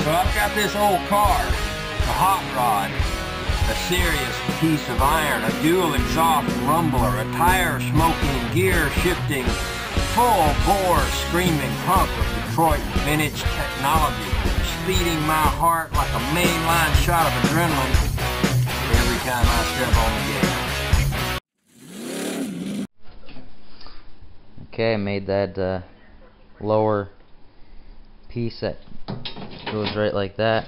So I've got this old car, a hot rod, a serious piece of iron, a dual exhaust rumbler, a tire smoking, gear shifting, full bore screaming hunk of Detroit vintage technology, speeding my heart like a mainline shot of adrenaline every time I step on the gas. Okay, I made that lower piece that goes right like that.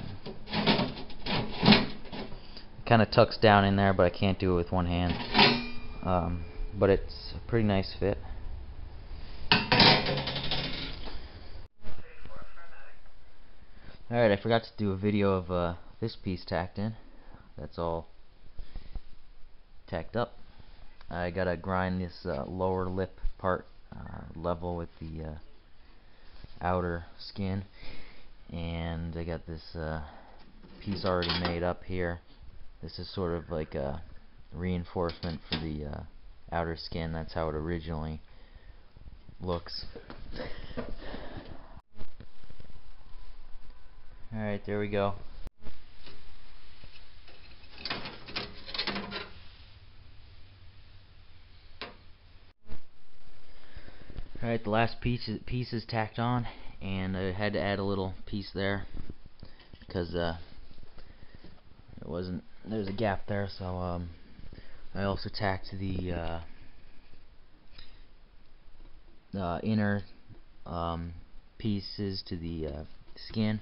Kind of tucks down in there, but I can't do it with one hand. But it's a pretty nice fit. Alright, I forgot to do a video of this piece tacked in. That's all tacked up. I gotta grind this lower lip part level with the outer skin, and I got this piece already made up here. This is sort of like a reinforcement for the outer skin. That's how it originally looks. Alright, there we go. Alright, the last piece is tacked on, and I had to add a little piece there because there's a gap there, so I also tacked the inner pieces to the skin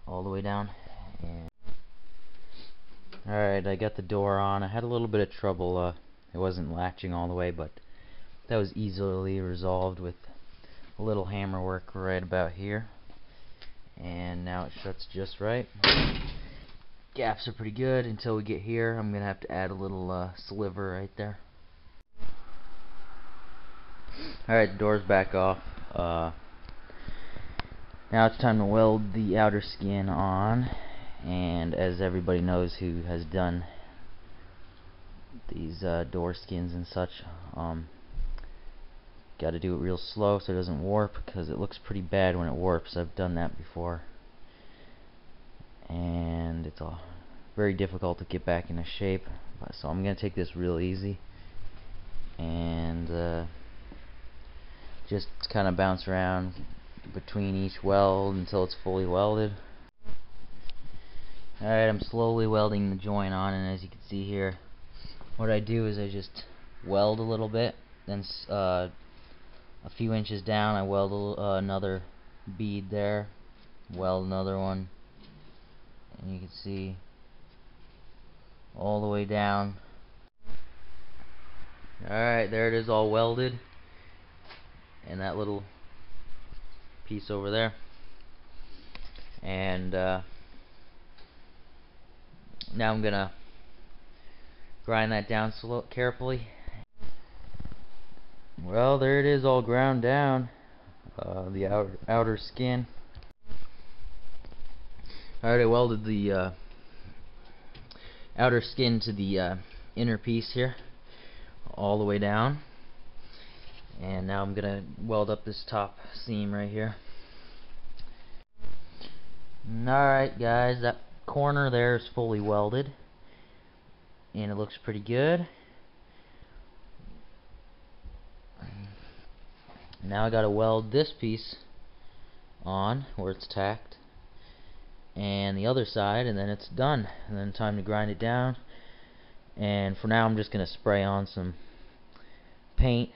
all the way down. Alright, I got the door on. I had a little bit of trouble. It wasn't latching all the way, but that was easily resolved with a little hammer work right about here. And now it shuts just right. Gaps are pretty good until we get here. I'm gonna have to add a little sliver right there. Alright, the door's back off. Now it's time to weld the outer skin on, and as everybody knows who has done these door skins and such, got to do it real slow so it doesn't warp, because it looks pretty bad when it warps. I've done that before, and it's very difficult to get back into shape. So I'm going to take this real easy and just kind of bounce around between each weld until it's fully welded. Alright, I'm slowly welding the joint on, and as you can see here, what I do is I just weld a little bit, then a few inches down I weld another bead there, weld another one, and you can see all the way down. Alright, there it is, all welded, and that little piece over there. And now I'm gonna grind that down carefully. Well, there it is, all ground down, the outer skin. Alright, I welded the outer skin to the inner piece here, all the way down. And now I'm gonna weld up this top seam right here. Alright guys, that corner there is fully welded, and it looks pretty good. Now I gotta weld this piece on where it's tacked, and the other side, and then it's done. And then time to grind it down. And for now I'm just gonna spray on some paint,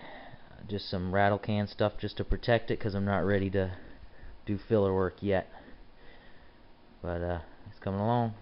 just some rattle can stuff just to protect it, because I'm not ready to do filler work yet. But it's coming along.